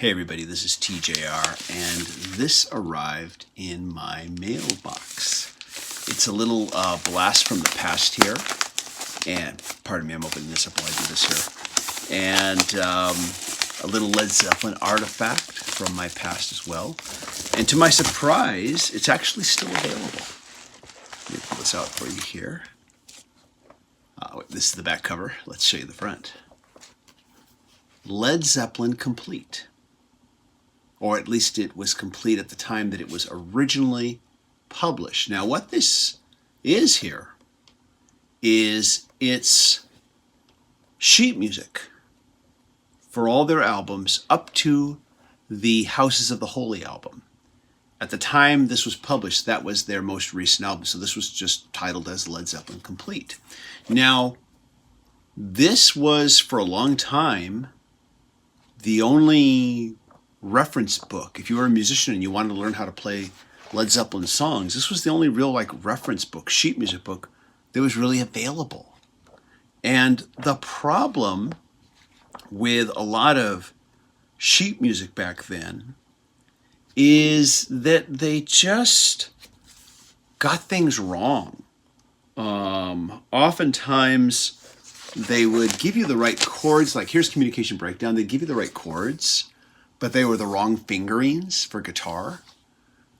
Hey everybody, this is TJR, and this arrived in my mailbox. It's a little blast from the past here, and pardon me, I'm opening this up while I do this here, and a little Led Zeppelin artifact from my past as well. And to my surprise, it's actually still available. Let me pull this out for you here. This is the back cover. Let's show you the front. Led Zeppelin Complete. Or at least it was complete at the time that it was originally published. Now what this is here is it's sheet music for all their albums up to the Houses of the Holy album. At the time this was published, that was their most recent album, so this was just titled as Led Zeppelin Complete. Now, this was for a long time the only reference book. If you were a musician and you wanted to learn how to play Led Zeppelin songs, this was the only real reference book, sheet music book, that was really available. And the problem with a lot of sheet music back then is that they just got things wrong. Oftentimes they would give you the right chords, like here's Communication Breakdown, they'd give you the right chords, but they were the wrong fingerings for guitar.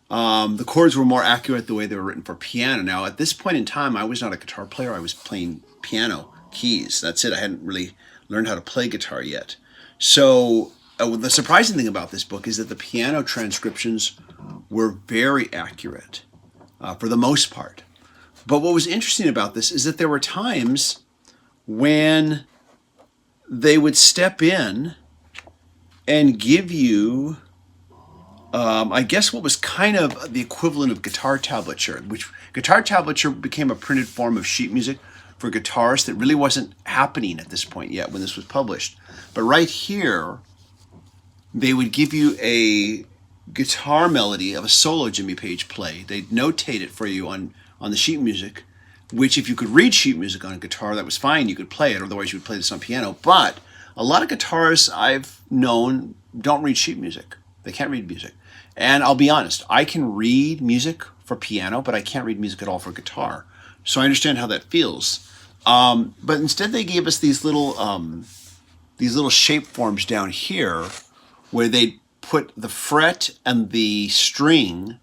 The chords were more accurate the way they were written for piano. Now, at this point in time, I was not a guitar player. I was playing piano keys. That's it. I hadn't really learned how to play guitar yet. So the surprising thing about this book is that the piano transcriptions were very accurate for the most part. But what was interesting about this is that there were times when they would step in and give you, I guess what was kind of the equivalent of guitar tablature, which guitar tablature became a printed form of sheet music for guitarists that really wasn't happening at this point yet when this was published. But right here, they would give you a guitar melody of a solo Jimmy Page played. They'd notate it for you on the sheet music, which if you could read sheet music on a guitar, that was fine, you could play it, otherwise you would play this on piano. But a lot of guitarists I've known don't read sheet music. They can't read music. And I'll be honest, I can read music for piano, but I can't read music at all for guitar. So I understand how that feels. But instead they gave us these little shape forms down here where they put the fret and the string,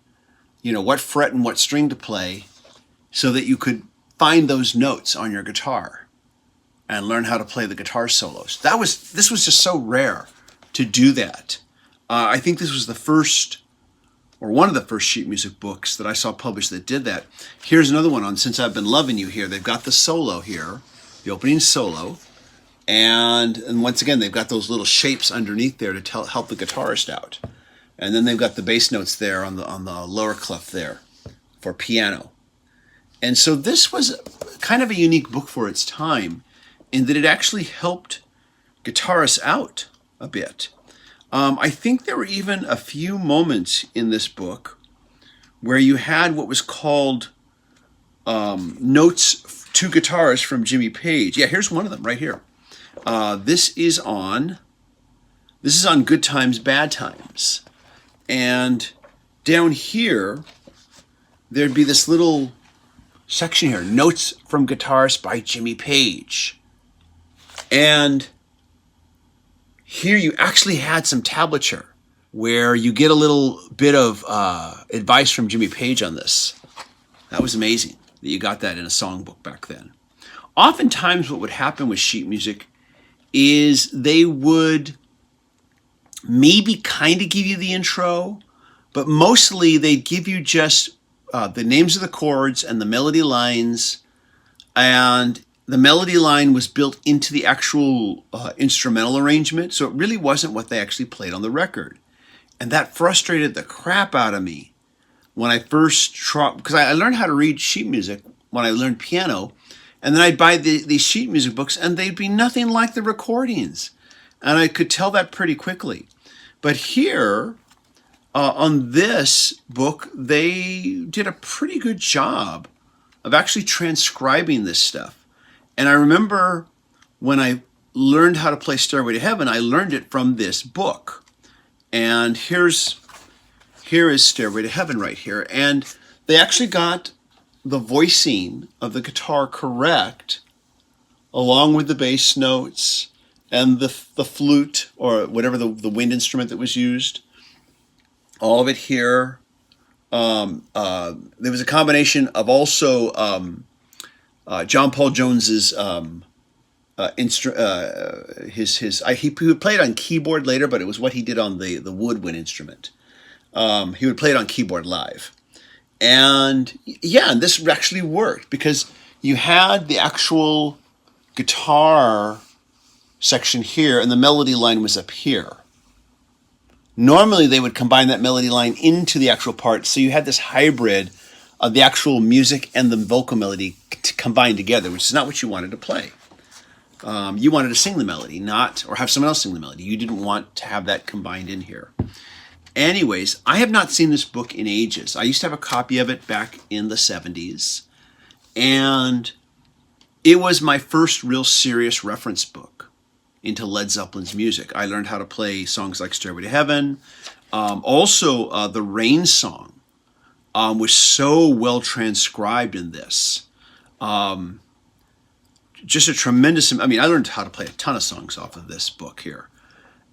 what fret and what string to play, so that you could find those notes on your guitar and learn how to play the guitar solos. This was just so rare to do that. I think this was the first, or one of the first sheet music books that I saw published that did that. Here's another one on Since I've Been Loving You here. They've got the solo here, the opening solo, and once again, they've got those little shapes underneath there to help the guitarist out. And then they've got the bass notes there on the lower clef there for piano. And so this was kind of a unique book for its time in that it actually helped guitarists out a bit. I think there were even a few moments in this book where you had what was called notes to guitars from Jimmy Page. Yeah, here's one of them right here. This is on Good Times, Bad Times. And down here, there'd be this little section here, Notes from Guitarists by Jimmy Page. And here you actually had some tablature where you get a little bit of advice from Jimmy Page on this. That was amazing that you got that in a songbook back then. Oftentimes what would happen with sheet music is they would maybe kind of give you the intro, but mostly they'd give you just the names of the chords and the melody lines, and the melody line was built into the actual instrumental arrangement, so it really wasn't what they actually played on the record. And that frustrated the crap out of me when I first tried, because I learned how to read sheet music when I learned piano, and then I'd buy these sheet music books, and they'd be nothing like the recordings. And I could tell that pretty quickly. But here, on this book, they did a pretty good job of actually transcribing this stuff. And I remember when I learned how to play Stairway to Heaven, I learned it from this book. And here is Stairway to Heaven right here. And they actually got the voicing of the guitar correct, along with the bass notes and the flute, or whatever the wind instrument that was used. All of it here. There was a combination of also John Paul Jones's he would play it on keyboard later, but it was what he did on the woodwind instrument. He would play it on keyboard live. And yeah, and this actually worked because you had the actual guitar section here and the melody line was up here. Normally they would combine that melody line into the actual part, so you had this hybrid of the actual music and the vocal melody combined together, which is not what you wanted to play. You wanted to sing the melody, or have someone else sing the melody. You didn't want to have that combined in here. Anyways, I have not seen this book in ages. I used to have a copy of it back in the 70s, and it was my first real serious reference book into Led Zeppelin's music. I learned how to play songs like Stairway to Heaven. Also, the Rain song was so well transcribed in this. Just a tremendous, I learned how to play a ton of songs off of this book here.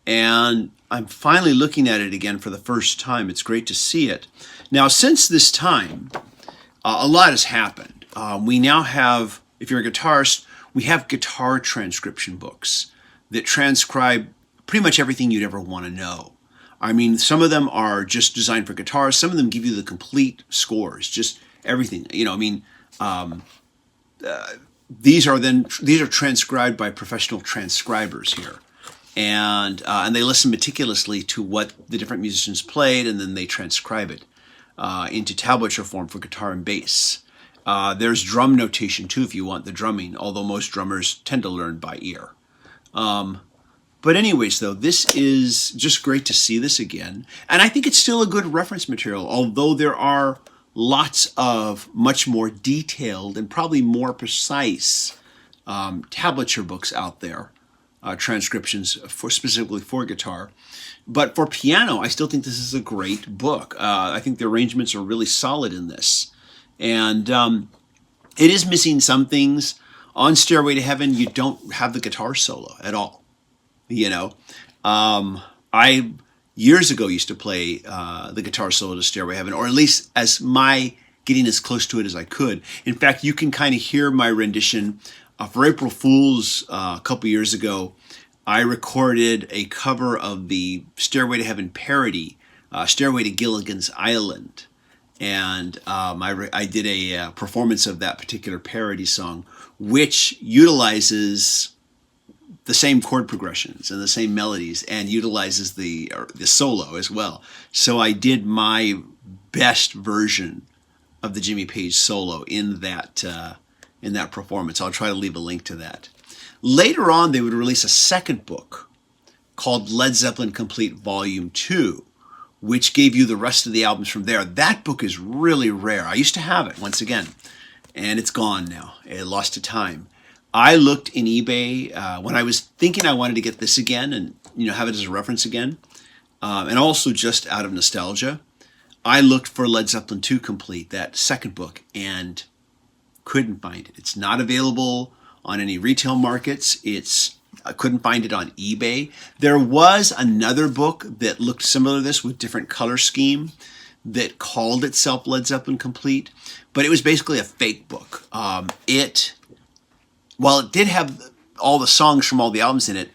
And I'm finally looking at it again for the first time. It's great to see it. Now, since this time, a lot has happened. We now have, if you're a guitarist, we have guitar transcription books that transcribe pretty much everything you'd ever want to know. Some of them are just designed for guitars. Some of them give you the complete scores, just everything. These are transcribed by professional transcribers here. And they listen meticulously to what the different musicians played, and then they transcribe it into tablature form for guitar and bass. There's drum notation too if you want the drumming, although most drummers tend to learn by ear. But anyways, though, this is just great to see this again. And I think it's still a good reference material, although there are lots of much more detailed and probably more precise tablature books out there. Transcriptions specifically for guitar. But for piano, I still think this is a great book. I think the arrangements are really solid in this. And it is missing some things. On Stairway to Heaven, you don't have the guitar solo at all. I years ago used to play the guitar solo to Stairway to Heaven, or at least getting as close to it as I could. In fact, you can kind of hear my rendition. For April Fool's a couple years ago, I recorded a cover of the Stairway to Heaven parody, Stairway to Gilligan's Island. And I did a performance of that particular parody song, which utilizes the same chord progressions and the same melodies and utilizes the solo as well. So I did my best version of the Jimmy Page solo in that performance. I'll try to leave a link to that. Later on, they would release a second book called Led Zeppelin Complete Volume 2, which gave you the rest of the albums from there. That book is really rare. I used to have it, once again, and it's gone now. It lost to time. I looked in eBay when I was thinking I wanted to get this again and have it as a reference again, and also just out of nostalgia. I looked for Led Zeppelin 2 Complete, that second book, and couldn't find it. It's not available on any retail markets. I couldn't find it on eBay. There was another book that looked similar to this with different color scheme that called itself Led Zeppelin Complete, but it was basically a fake book. While it did have all the songs from all the albums in it,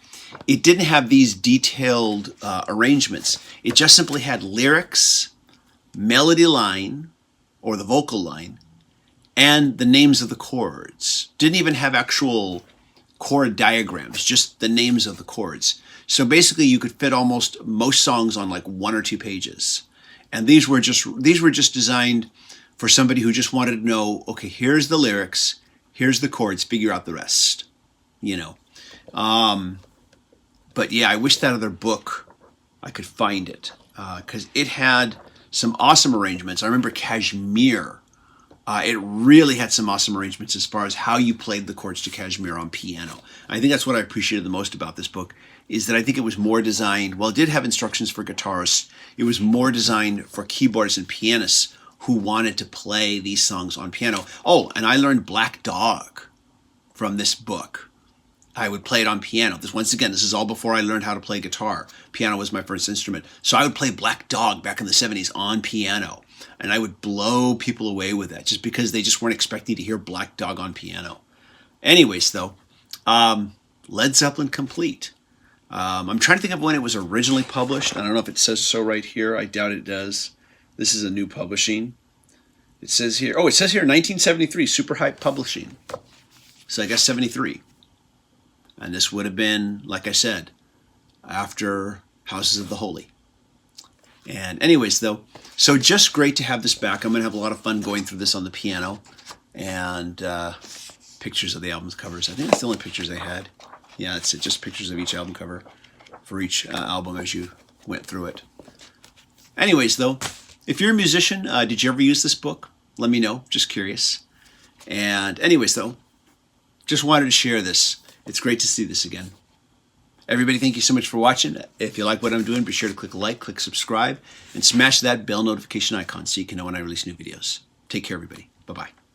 it didn't have these detailed arrangements. It just simply had lyrics, melody line, or the vocal line, and the names of the chords. Didn't even have actual chord diagrams, just the names of the chords. So basically you could fit almost most songs on like 1 or 2 pages. And these were just designed for somebody who just wanted to know, okay, here's the lyrics, here's the chords, figure out the rest, But yeah, I wish that other book, I could find it, because it had some awesome arrangements. I remember Kashmir. It really had some awesome arrangements as far as how you played the chords to Kashmir on piano. I think that's what I appreciated the most about this book. is that I think it was more designed, well, it did have instructions for guitarists. It was more designed for keyboardists and pianists who wanted to play these songs on piano. Oh, and I learned Black Dog from this book. I would play it on piano. Once again, this is all before I learned how to play guitar. Piano was my first instrument. So I would play Black Dog back in the 70s on piano. And I would blow people away with that just because they just weren't expecting to hear Black Dog on piano. Anyways, though, Led Zeppelin Complete. I'm trying to think of when it was originally published. I don't know if it says so right here. I doubt it does. This is a new publishing. It says here, it says here 1973, Super Hype Publishing. So I guess 73. And this would have been, like I said, after Houses of the Holy. And anyways, though, so just great to have this back. I'm going to have a lot of fun going through this on the piano. And pictures of the album covers. I think that's the only pictures I had. Yeah, that's it. Just pictures of each album cover for each album as you went through it. Anyways, though, if you're a musician, did you ever use this book? Let me know. Just curious. And anyways, though, just wanted to share this. It's great to see this again. Everybody, thank you so much for watching. If you like what I'm doing, be sure to click like, click subscribe, and smash that bell notification icon so you can know when I release new videos. Take care, everybody. Bye-bye.